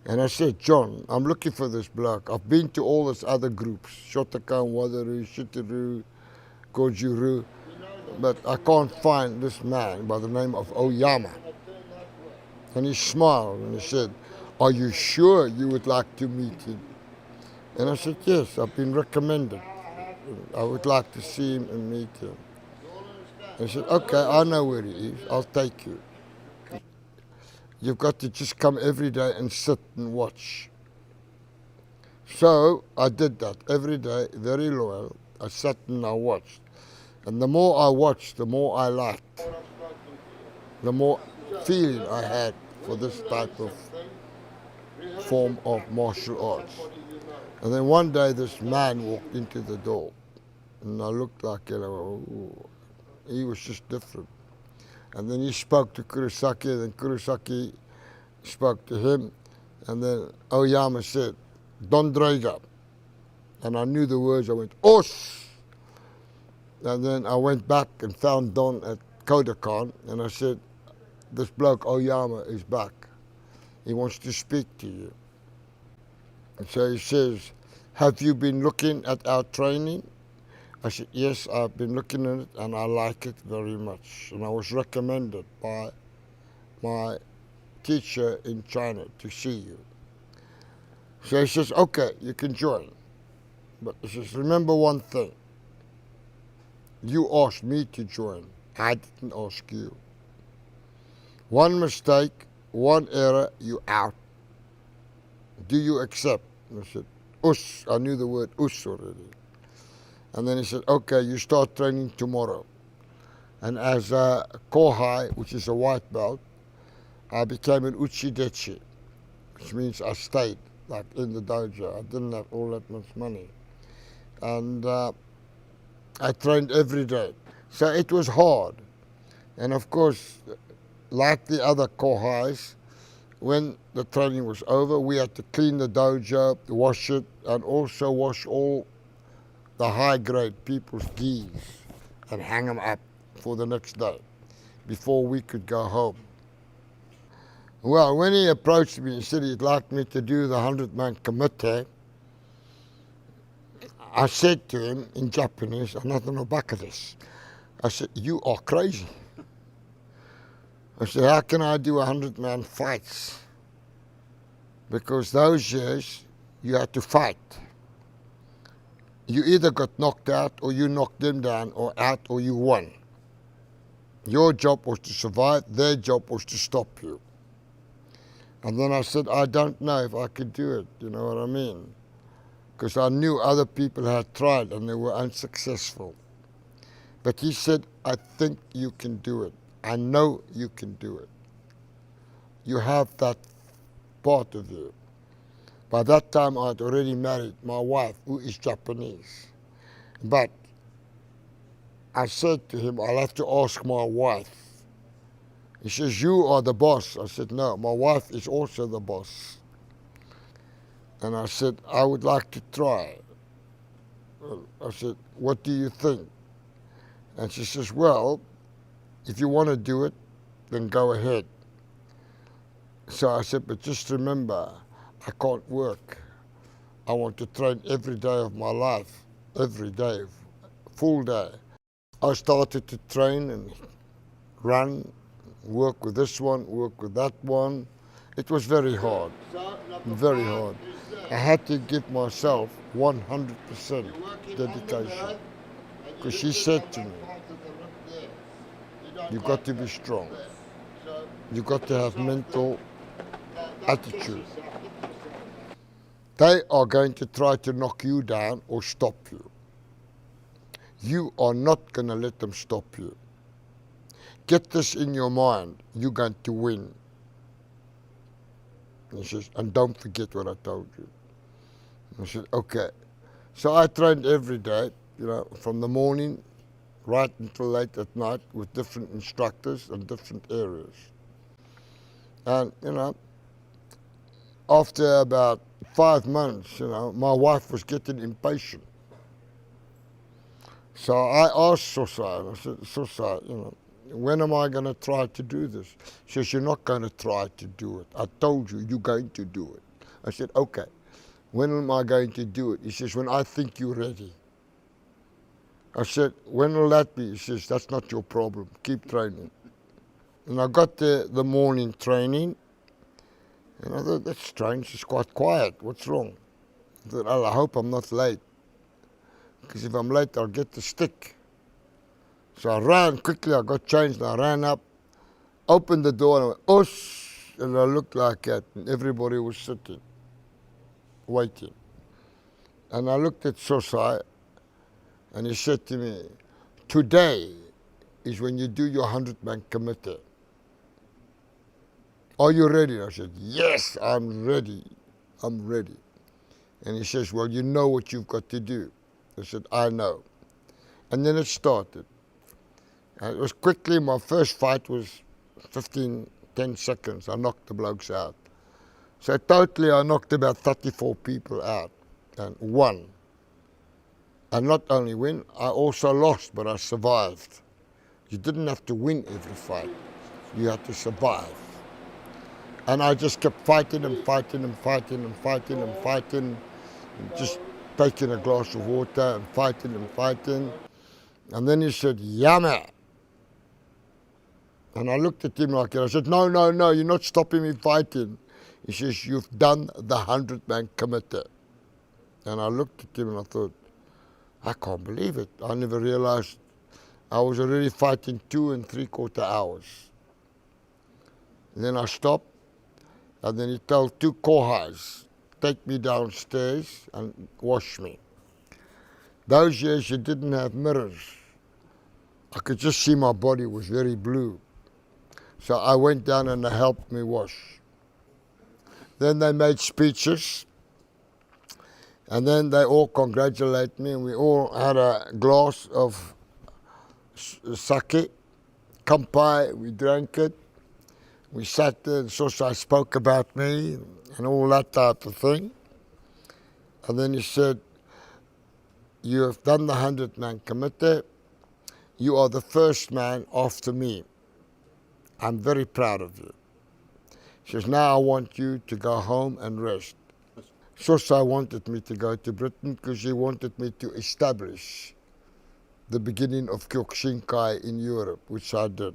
And I said, John, I'm looking for this bloke. I've been to all these other groups, Shotokan, Wadaru, Shitaru, Gojuru, but I can't find this man by the name of Oyama. And he smiled and he said, are you sure you would like to meet him? And I said, yes, I've been recommended. I would like to see him and meet him. And he said, okay, I know where he is. I'll take you. You've got to just come every day and sit and watch. So I did that every day, very loyal. I sat and I watched. And the more I watched, the more I liked. The more feeling I had for this type of form of martial arts. And then one day this man walked into the door. And I looked like, he was just different. And then he spoke to Kurosaki, and then Kurosaki spoke to him. And then Oyama said, Don Draga. And I knew the words. I went, Os! And then I went back and found Don at Kodokan, and I said, this bloke Oyama is back. He wants to speak to you. And so he says, have you been looking at our training? I said, yes, I've been looking at it and I like it very much. And I was recommended by my teacher in China to see you. So he says, okay, you can join. But he says, remember one thing. You asked me to join. I didn't ask you. One mistake, one error, you out. Do you accept? And I said, us. I knew the word us already. And then he said, okay, you start training tomorrow. And as a kohai, which is a white belt, I became an uchidechi, which means I stayed, like in the dojo. I didn't have all that much money. And I trained every day. So it was hard. And of course, like the other kohais, when the training was over, we had to clean the dojo, wash it, and also wash all the high-grade people's gis and hang them up for the next day before we could go home. Well, when he approached me and said he'd like me to do the 100-man Kumite, I said to him in Japanese, "Anata no baka desu." I said, you are crazy. I said, how can I do 100-man fights? Because those years, you had to fight. You either got knocked out, or you knocked them down, or out, or you won. Your job was to survive, their job was to stop you. And then I said, I don't know if I could do it, you know what I mean? Because I knew other people had tried and they were unsuccessful. But he said, I think you can do it. I know you can do it. You have that part of you. By that time, I had already married my wife, who is Japanese. But I said to him, I'll have to ask my wife. He says, you are the boss. I said, no, my wife is also the boss. And I said, I would like to try. I said, what do you think? And she says, well, if you want to do it, then go ahead. So I said, but just remember, I can't work. I want to train every day of my life, every day, full day. I started to train and run, work with this one, work with that one. It was very hard, very hard. I had to give myself 100% dedication. Because she said to me, you've got to be strong. You've got to have mental attitude. They are going to try to knock you down or stop you. You are not going to let them stop you. Get this in your mind, you're going to win. And she says, and don't forget what I told you. And I said, okay. So I trained every day, you know, from the morning right until late at night with different instructors in different areas. And, you know, after about 5 months, you know, my wife was getting impatient. So I asked Sosai, I said, Sosai, you know, when am I going to try to do this? She says, you're not going to try to do it. I told you, you're going to do it. I said, okay, when am I going to do it? He says, when I think you're ready. I said, when will that be? He says, that's not your problem. Keep training. And I got the morning training, and I thought, that's strange. It's quite quiet. What's wrong? I thought, oh, I hope I'm not late, because if I'm late, I'll get the stick. So I ran quickly. I got changed, and I ran up, opened the door, and I went, "Osh!" And I looked like that, and everybody was sitting, waiting. And I looked at Sensei, and he said to me, today is when you do your 100-man Kumite. Are you ready? I said, yes, I'm ready. I'm ready. And he says, well, you know what you've got to do. I said, I know. And then it started. And it was quickly, my first fight was 10 seconds. I knocked the blokes out. So totally I knocked about 34 people out and won. And not only win, I also lost, but I survived. You didn't have to win every fight. You had to survive. And I just kept fighting and fighting and fighting and fighting and fighting, and just taking a glass of water and fighting and fighting. And then he said, Yama. And I looked at him like that. I said, no, no, no, you're not stopping me fighting. He says, you've done the 100-man Kumite. And I looked at him and I thought, I can't believe it. I never realized I was already fighting 2 3/4 hours. And then I stopped, and then he told 2 kohais, take me downstairs and wash me. Those years you didn't have mirrors. I could just see my body was very blue. So I went down and they helped me wash. Then they made speeches. And then they all congratulated me, and we all had a glass of sake, kampai, we drank it. We sat there, and Sensei spoke about me and all that type of thing. And then he said, you have done the 100-man Kumite. You are the first man after me. I'm very proud of you. He says, now I want you to go home and rest. Sensei wanted me to go to Britain because he wanted me to establish the beginning of Kyokushin in Europe, which I did.